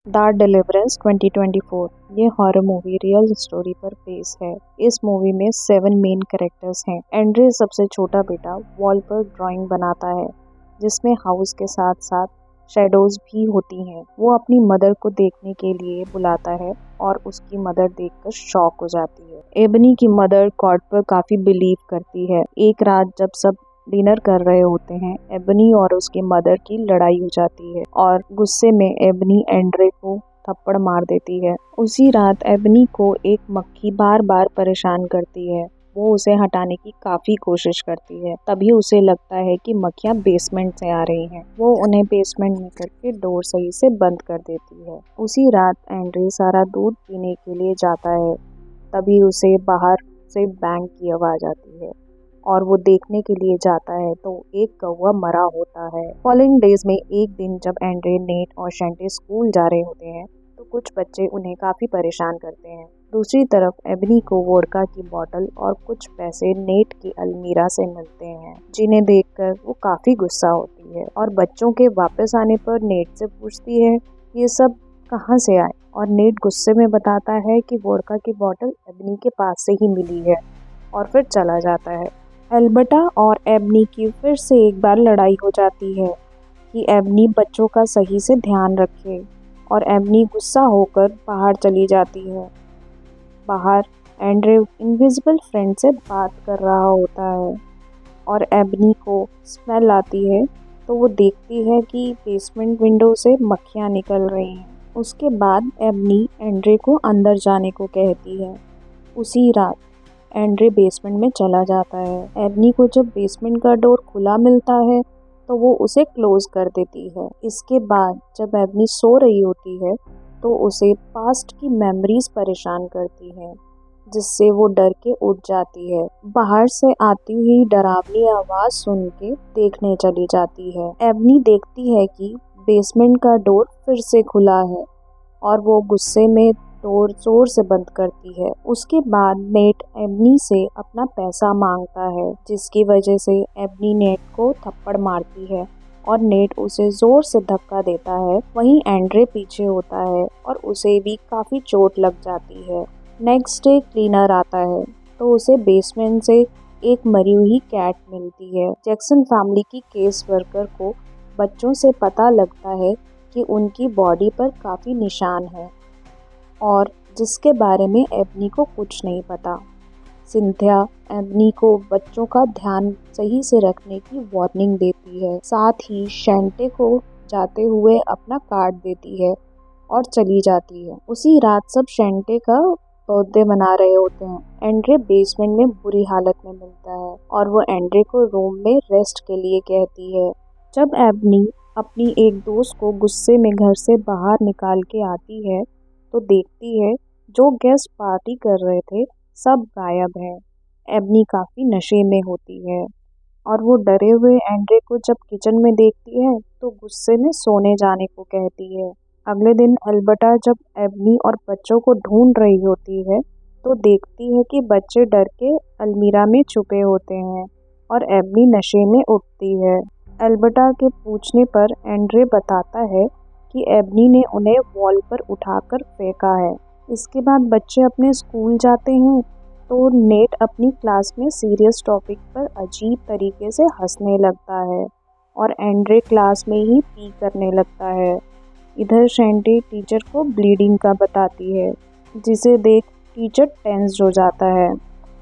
The deliverance 2024 ये horror movie real story पर base है। इस मूवी में 7 मेन कैरेक्टर्स हैं। एंड्रे सबसे छोटा बेटा वॉल पर ड्राइंग बनाता है जिसमें हाउस के साथ साथ शैडोज भी होती हैं। वो अपनी मदर को देखने के लिए बुलाता है और उसकी मदर देखकर शॉक हो जाती है। एबनी की मदर गॉड पर काफी बिलीव करती है। एक रात जब सब डिनर कर रहे होते हैं, एबनी और उसकी मदर की लड़ाई हो जाती है और गुस्से में एबनी एंड्रे को थप्पड़ मार देती है। उसी रात एबनी को एक मक्खी बार बार परेशान करती है। वो उसे हटाने की काफी कोशिश करती है। तभी उसे लगता है कि मक्खियाँ बेसमेंट से आ रही हैं। वो उन्हें बेसमेंट में करके डोर सही से बंद कर देती है। उसी रात एंड्रे सारा दूध पीने के लिए जाता है। तभी उसे बाहर से बैंग की आवाज आती है और वो देखने के लिए जाता है तो एक कौवा मरा होता है। फॉलोइंग डेज में एक दिन जब एंड्रे, नेट और शैंटे स्कूल जा रहे होते हैं तो कुछ बच्चे उन्हें काफी परेशान करते हैं। दूसरी तरफ एबनी को वोडका की बोतल और कुछ पैसे नेट की अलमीरा से मिलते हैं, जिन्हें देखकर वो काफी गुस्सा होती है और बच्चों के वापस आने पर नेट से पूछती है ये सब कहाँ से आए, और नेट गुस्से में बताता है कि वोडका की बोतल एबनी के पास से ही मिली है और फिर चला जाता है। एल्बर्टा और एबनी की फिर से एक बार लड़ाई हो जाती है कि एबनी बच्चों का सही से ध्यान रखे और एबनी गुस्सा होकर बाहर चली जाती है। बाहर एंड्रे इनविजिबल फ्रेंड से बात कर रहा होता है और एबनी को स्मेल आती है तो वो देखती है कि बेसमेंट विंडो से मक्खियाँ निकल रही हैं। उसके बाद एबनी एंड्रे को अंदर जाने को कहती है। उसी रात एंड्रे बेसमेंट में चला जाता है। एबनी को जब बेसमेंट का डोर खुला मिलता है तो वो उसे क्लोज कर देती है। इसके बाद जब एबनी सो रही होती है तो उसे पास्ट की मेमोरीज परेशान करती हैं, जिससे वो डर के उठ जाती है। बाहर से आती हुई डरावनी आवाज सुन के देखने चली जाती है। एबनी देखती है कि बेसमेंट का डोर फिर से खुला है और वो गुस्से में डोर जोर से बंद करती है। उसके बाद नेट एबनी से अपना पैसा मांगता है, जिसकी वजह से एबनी नेट को थप्पड़ मारती है और नेट उसे जोर से धक्का देता है। वहीं एंड्रे पीछे होता है और उसे भी काफी चोट लग जाती है। नेक्स्ट डे क्लीनर आता है तो उसे बेसमेंट से एक मरी हुई कैट मिलती है। जैक्सन फैमिली की केस वर्कर को बच्चों से पता लगता है कि उनकी बॉडी पर काफी निशान है और जिसके बारे में एबनी को कुछ नहीं पता। सिंथिया एबनी को बच्चों का ध्यान सही से रखने की वार्निंग देती है। साथ ही शैंटे को जाते हुए अपना कार्ड देती है और चली जाती है। उसी रात सब शैंटे का बर्थडे मना रहे होते हैं। एंड्रे बेसमेंट में बुरी हालत में मिलता है और वो एंड्रे को रूम में रेस्ट के लिए कहती है। जब एबनी अपनी एक दोस्त को गुस्से में घर से बाहर निकाल के आती है तो देखती है जो गेस्ट पार्टी कर रहे थे सब गायब हैं। एबनी काफी नशे में होती है और वो डरे हुए एंड्रे को जब किचन में देखती है तो गुस्से में सोने जाने को कहती है। अगले दिन एल्बर्टा जब एबनी और बच्चों को ढूंढ रही होती है तो देखती है कि बच्चे डर के अलमीरा में छुपे होते हैं और एबनी नशे में उठती है। एल्बर्टा के पूछने पर एंड्रे बताता है कि एबनी ने उन्हें वॉल पर उठाकर फेंका है। इसके बाद बच्चे अपने स्कूल जाते हैं तो नेट अपनी क्लास में सीरियस टॉपिक पर अजीब तरीके से हंसने लगता है और एंड्रे क्लास में ही पी करने लगता है। इधर शैंटे टीचर को ब्लीडिंग का बताती है, जिसे देख टीचर टेंस हो जाता है।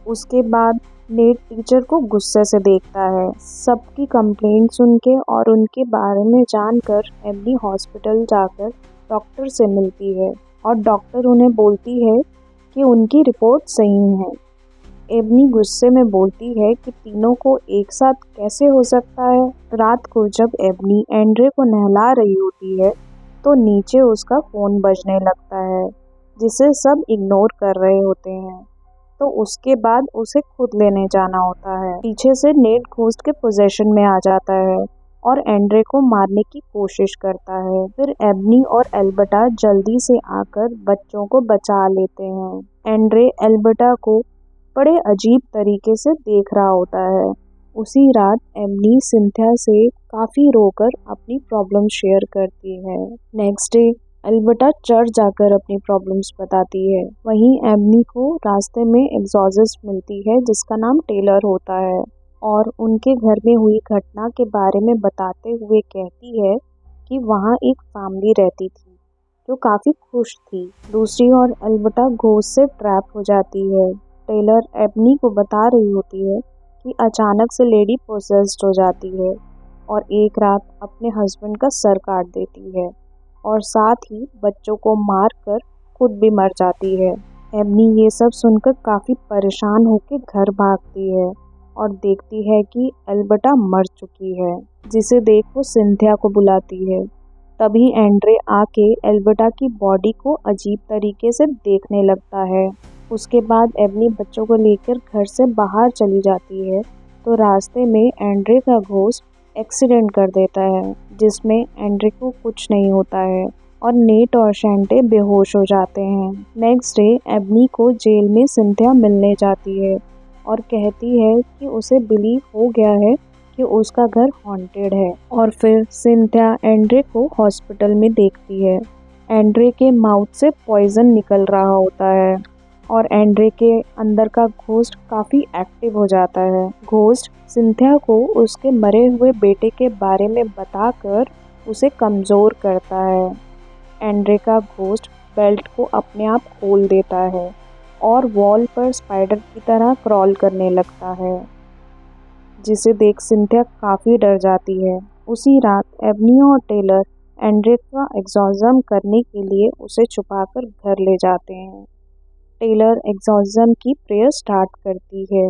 उसके बाद नेट टीचर को गुस्से से देखता है। सबकी कंप्लेंट सुन के और उनके बारे में जानकर एबनी हॉस्पिटल जाकर डॉक्टर से मिलती है और डॉक्टर उन्हें बोलती है कि उनकी रिपोर्ट सही है। एबनी गुस्से में बोलती है कि तीनों को एक साथ कैसे हो सकता है। रात को जब एबनी एंड्रे को नहला रही होती है तो नीचे उसका फोन बजने लगता है, जिसे सब इग्नोर कर रहे होते हैं। तो उसके बाद उसे खुद लेने जाना होता है। पीछे से नेट घोस्ट के पोजीशन में आ जाता है और एंड्रे को मारने की कोशिश करता है। फिर एबनी और एल्बर्टा जल्दी से आकर बच्चों को बचा लेते हैं। एंड्रे एल्बर्टा को बड़े अजीब तरीके से देख रहा होता है। उसी रात एबनी सिंथिया से काफी रोकर अपनी प्रॉब्लम शेयर करती है। नेक्स्ट डे एल्बर्टा चर्च जाकर अपनी प्रॉब्लम्स बताती है। वहीं एबनी को रास्ते में एग्जॉर्सिस्ट मिलती है जिसका नाम टेलर होता है और उनके घर में हुई घटना के बारे में बताते हुए कहती है कि वहाँ एक फैमिली रहती थी जो काफ़ी खुश थी। दूसरी ओर एल्बर्टा घोस्ट से ट्रैप हो जाती है। टेलर एबनी को बता रही होती है कि अचानक से लेडी पोसेस्ड हो जाती है और एक रात अपने हस्बैंड का सर काट देती है और साथ ही बच्चों को मार कर खुद भी मर जाती है। एबनी ये सब सुनकर काफ़ी परेशान होकर घर भागती है और देखती है कि एल्बर्टा मर चुकी है, जिसे देख वो सिंथिया को बुलाती है। तभी एंड्रे आके एल्बर्टा की बॉडी को अजीब तरीके से देखने लगता है। उसके बाद एबनी बच्चों को लेकर घर से बाहर चली जाती है तो रास्ते में एंड्रे का घोस्ट एक्सीडेंट कर देता है जिसमें एंड्रे को कुछ नहीं होता है और नेट और शैंटे बेहोश हो जाते हैं। नेक्स्ट डे एबनी को जेल में सिंथिया मिलने जाती है और कहती है कि उसे बिलीव हो गया है कि उसका घर हॉन्टेड है और फिर सिंथिया एंड्रे को हॉस्पिटल में देखती है। एंड्रे के माउथ से पॉइजन निकल रहा होता है और एंड्रे के अंदर का घोस्ट काफ़ी एक्टिव हो जाता है। घोस्ट सिंथिया को उसके मरे हुए बेटे के बारे में बताकर उसे कमज़ोर करता है। एंड्रे का घोस्ट बेल्ट को अपने आप खोल देता है और वॉल पर स्पाइडर की तरह क्रॉल करने लगता है, जिसे देख सिंथिया काफ़ी डर जाती है। उसी रात एबनी और टेलर एंड्रे का एग्जॉर्सिज्म करने के लिए उसे छुपाकर घर ले जाते हैं। टेलर एग्जॉर्सिज्म की प्रेयर स्टार्ट करती है।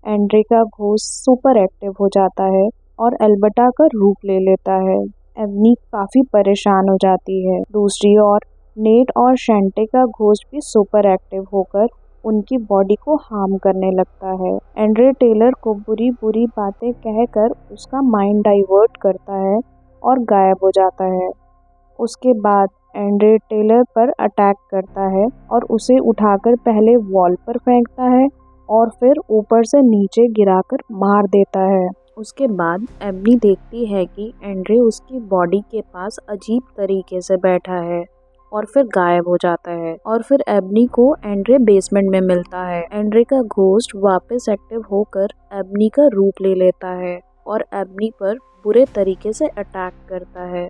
एंड्रे का घोस्ट सुपर एक्टिव हो जाता है और एल्बर्टा का रूप ले लेता है। एबनी काफ़ी परेशान हो जाती है। दूसरी ओर नेट और शैंटे का घोस्ट भी सुपर एक्टिव होकर उनकी बॉडी को हार्म करने लगता है। एंड्रे टेलर को बुरी बुरी बातें कहकर उसका माइंड डाइवर्ट करता है और गायब हो जाता है। उसके बाद एंड्रे टेलर पर अटैक करता है और उसे उठाकर पहले वॉल पर फेंकता है और फिर ऊपर से नीचे गिराकर मार देता है। उसके बाद एबनी देखती है कि एंड्रे उसकी बॉडी के पास अजीब तरीके से बैठा है और फिर गायब हो जाता है और फिर एबनी को एंड्रे बेसमेंट में मिलता है। एंड्रे का घोस्ट वापस एक्टिव होकर एबनी का रूप ले लेता है और एबनी पर बुरे तरीके से अटैक करता है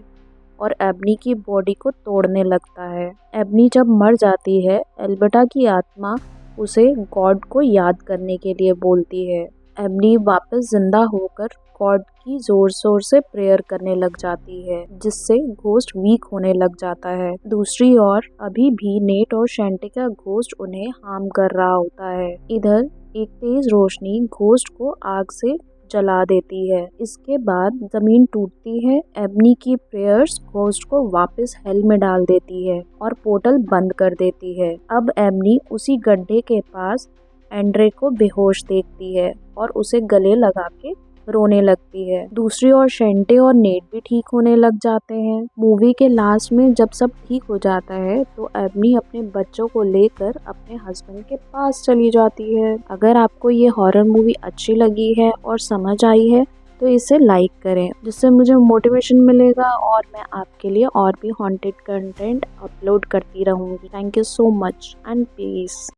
और एबनी की बॉडी को तोड़ने लगता है। एबनी जब मर जाती है, एल्बर्टा की आत्मा उसे गॉड को याद करने के लिए बोलती है। एबनी वापस जिंदा होकर गॉड की जोर जोर से प्रेयर करने लग जाती है, जिससे घोस्ट वीक होने लग जाता है। दूसरी ओर अभी भी नेट और शैंटे का घोस्ट उन्हें हार्म कर रहा होता है। इधर एक तेज रोशनी घोस्ट को आग से जला देती है। इसके बाद जमीन टूटती है। एबनी की प्रेयर्स घोस्ट को वापस हेल में डाल देती है और पोर्टल बंद कर देती है। अब एबनी उसी गड्ढे के पास एंड्रे को बेहोश देखती है और उसे गले लगा के रोने लगती है। दूसरी ओर शैंटे और नेट भी ठीक होने लग जाते हैं। मूवी के लास्ट में जब सब ठीक हो जाता है तो एबनी अपने बच्चों को लेकर अपने हस्बैंड के पास चली जाती है। अगर आपको ये हॉरर मूवी अच्छी लगी है और समझ आई है तो इसे लाइक करें, जिससे मुझे मोटिवेशन मिलेगा और मैं आपके लिए और भी हॉन्टेड कंटेंट अपलोड करती रहूंगी। Thank you so much and piece.